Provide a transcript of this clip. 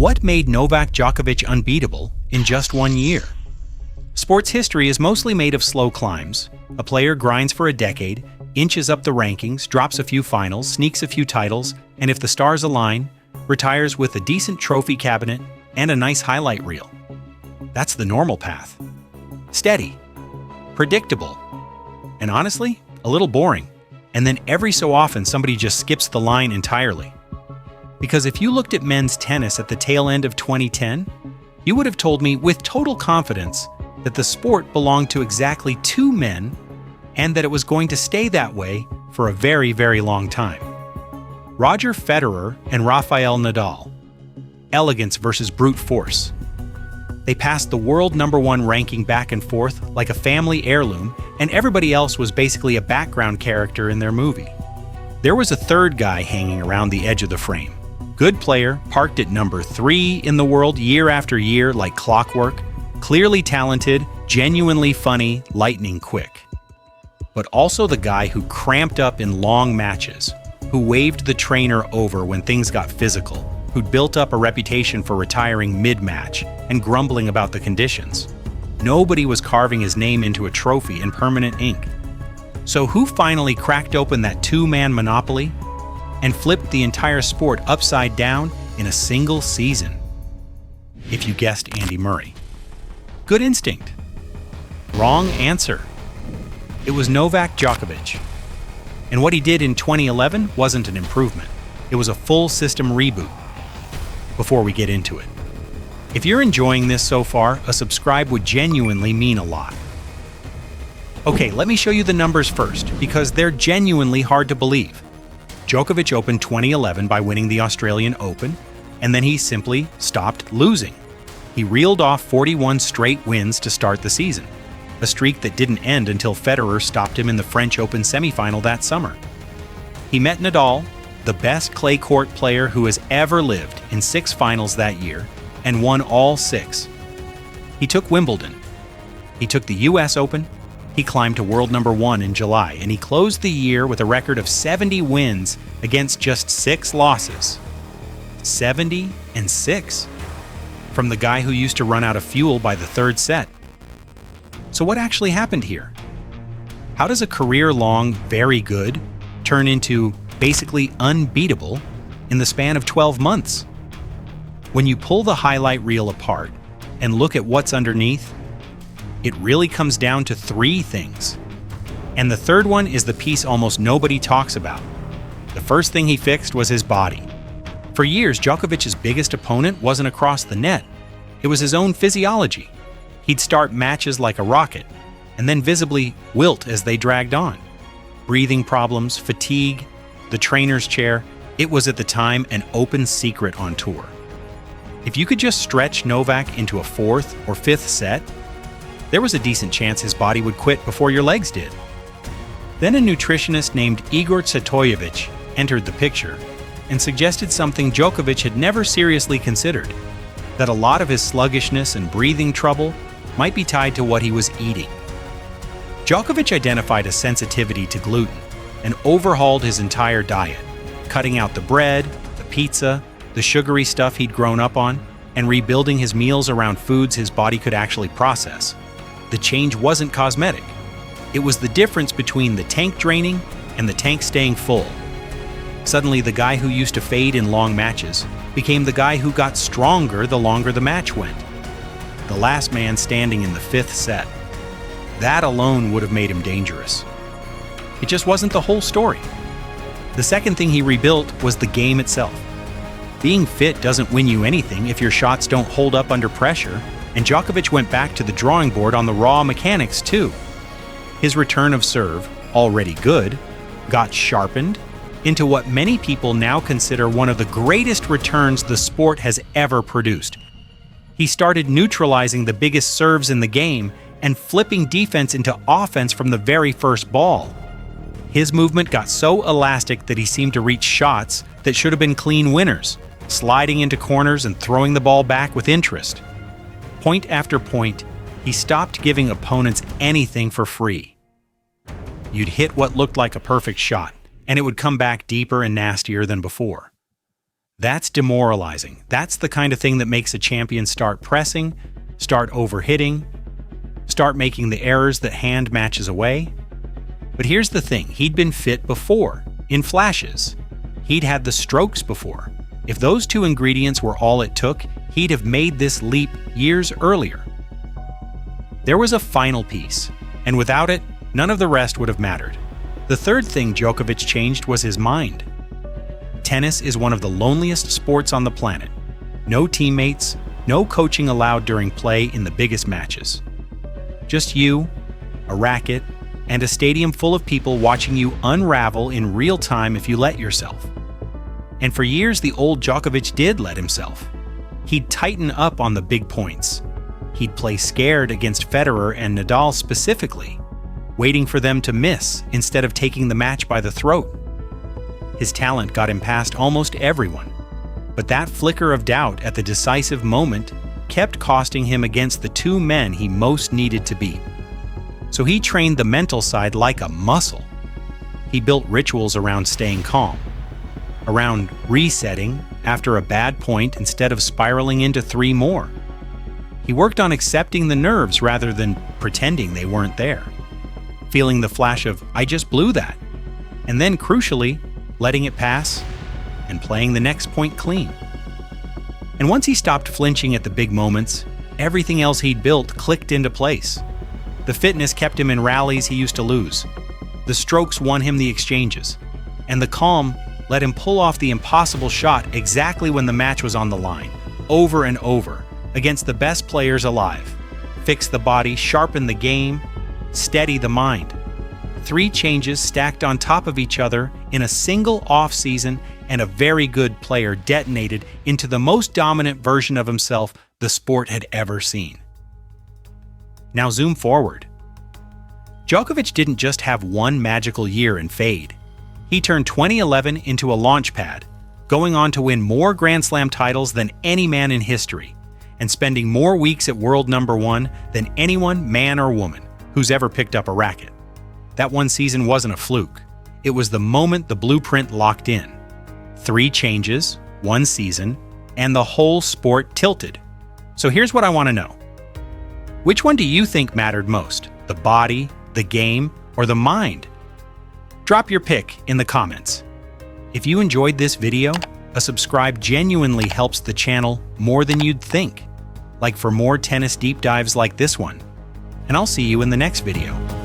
What made Novak Djokovic unbeatable in just 1 year? Sports history is mostly made of slow climbs. A player grinds for a decade, inches up the rankings, drops a few finals, sneaks a few titles, and if the stars align, retires with a decent trophy cabinet and a nice highlight reel. That's the normal path. Steady, predictable, and honestly, a little boring. And then every so often somebody just skips the line entirely. Because if you looked at men's tennis at the tail end of 2010, you would have told me with total confidence that the sport belonged to exactly two men and that it was going to stay that way for a very, very long time. Roger Federer and Rafael Nadal. Elegance versus brute force. They passed the world #1 ranking back and forth like a family heirloom, and everybody else was basically a background character in their movie. There was a third guy hanging around the edge of the frame. Good player, parked at #3 in the world year after year like clockwork, clearly talented, genuinely funny, lightning quick. But also the guy who cramped up in long matches, who waved the trainer over when things got physical, who'd built up a reputation for retiring mid-match and grumbling about the conditions. Nobody was carving his name into a trophy in permanent ink. So who finally cracked open that two-man monopoly and flipped the entire sport upside down in a single season? If you guessed Andy Murray. Good instinct. Wrong answer. It was Novak Djokovic. And what he did in 2011 wasn't an improvement. It was a full system reboot. Before we get into it, if you're enjoying this so far, a subscribe would genuinely mean a lot. Okay, let me show you the numbers first, because they're genuinely hard to believe. Djokovic opened 2011 by winning the Australian Open, and then he simply stopped losing. He reeled off 41 straight wins to start the season, a streak that didn't end until Federer stopped him in the French Open semifinal that summer. He met Nadal, the best clay court player who has ever lived, in 6 finals that year, and won all 6. He took Wimbledon. He took the US Open. He climbed to world #1 in July, and he closed the year with a record of 70 wins against just 6 losses. 70-6. From the guy who used to run out of fuel by the 3rd set. So what actually happened here? How does a career-long very good turn into basically unbeatable in the span of 12 months? When you pull the highlight reel apart and look at what's underneath, it really comes down to 3 things. And the third one is the piece almost nobody talks about. The first thing he fixed was his body. For years, Djokovic's biggest opponent wasn't across the net. It was his own physiology. He'd start matches like a rocket, and then visibly wilt as they dragged on. Breathing problems, fatigue, the trainer's chair, it was at the time an open secret on tour. If you could just stretch Novak into a 4th or 5th set, there was a decent chance his body would quit before your legs did. Then a nutritionist named Igor Satoyevich entered the picture and suggested something Djokovic had never seriously considered, that a lot of his sluggishness and breathing trouble might be tied to what he was eating. Djokovic identified a sensitivity to gluten and overhauled his entire diet, cutting out the bread, the pizza, the sugary stuff he'd grown up on, and rebuilding his meals around foods his body could actually process. The change wasn't cosmetic. It was the difference between the tank draining and the tank staying full. Suddenly, the guy who used to fade in long matches became the guy who got stronger the longer the match went. The last man standing in the 5th set. That alone would have made him dangerous. It just wasn't the whole story. The second thing he rebuilt was the game itself. Being fit doesn't win you anything if your shots don't hold up under pressure, and Djokovic went back to the drawing board on the raw mechanics too. His return of serve, already good, got sharpened into what many people now consider one of the greatest returns the sport has ever produced. He started neutralizing the biggest serves in the game and flipping defense into offense from the very first ball. His movement got so elastic that he seemed to reach shots that should have been clean winners, sliding into corners and throwing the ball back with interest. Point after point, he stopped giving opponents anything for free. You'd hit what looked like a perfect shot, and it would come back deeper and nastier than before. That's demoralizing. That's the kind of thing that makes a champion start pressing, start overhitting, start making the errors that hand matches away. But here's the thing, he'd been fit before, in flashes. He'd had the strokes before. If those two ingredients were all it took, he'd have made this leap years earlier. There was a final piece, and without it, none of the rest would have mattered. The third thing Djokovic changed was his mind. Tennis is one of the loneliest sports on the planet. No teammates, no coaching allowed during play in the biggest matches. Just you, a racket, and a stadium full of people watching you unravel in real time if you let yourself. And for years, the old Djokovic did let himself. He'd tighten up on the big points. He'd play scared against Federer and Nadal specifically, waiting for them to miss instead of taking the match by the throat. His talent got him past almost everyone, but that flicker of doubt at the decisive moment kept costing him against the two men he most needed to beat. So he trained the mental side like a muscle. He built rituals around staying calm, around resetting after a bad point instead of spiraling into 3 more. He worked on accepting the nerves rather than pretending they weren't there, feeling the flash of, "I just blew that," and then, crucially, letting it pass and playing the next point clean. And once he stopped flinching at the big moments, everything else he'd built clicked into place. The fitness kept him in rallies he used to lose. The strokes won him the exchanges. And the calm let him pull off the impossible shot exactly when the match was on the line, over and over, against the best players alive. Fix the body, sharpen the game, steady the mind. 3 changes stacked on top of each other in a single off-season, and a very good player detonated into the most dominant version of himself the sport had ever seen. Now zoom forward. Djokovic didn't just have one magical year and fade. He turned 2011 into a launch pad, going on to win more Grand Slam titles than any man in history, and spending more weeks at world number 1 than anyone, man or woman, who's ever picked up a racket. That one season wasn't a fluke. It was the moment the blueprint locked in. 3 changes, 1 season, and the whole sport tilted. So here's what I want to know. Which one do you think mattered most? The body, the game, or the mind? Drop your pick in the comments. If you enjoyed this video, a subscribe genuinely helps the channel more than you'd think. Like for more tennis deep dives like this one. And I'll see you in the next video.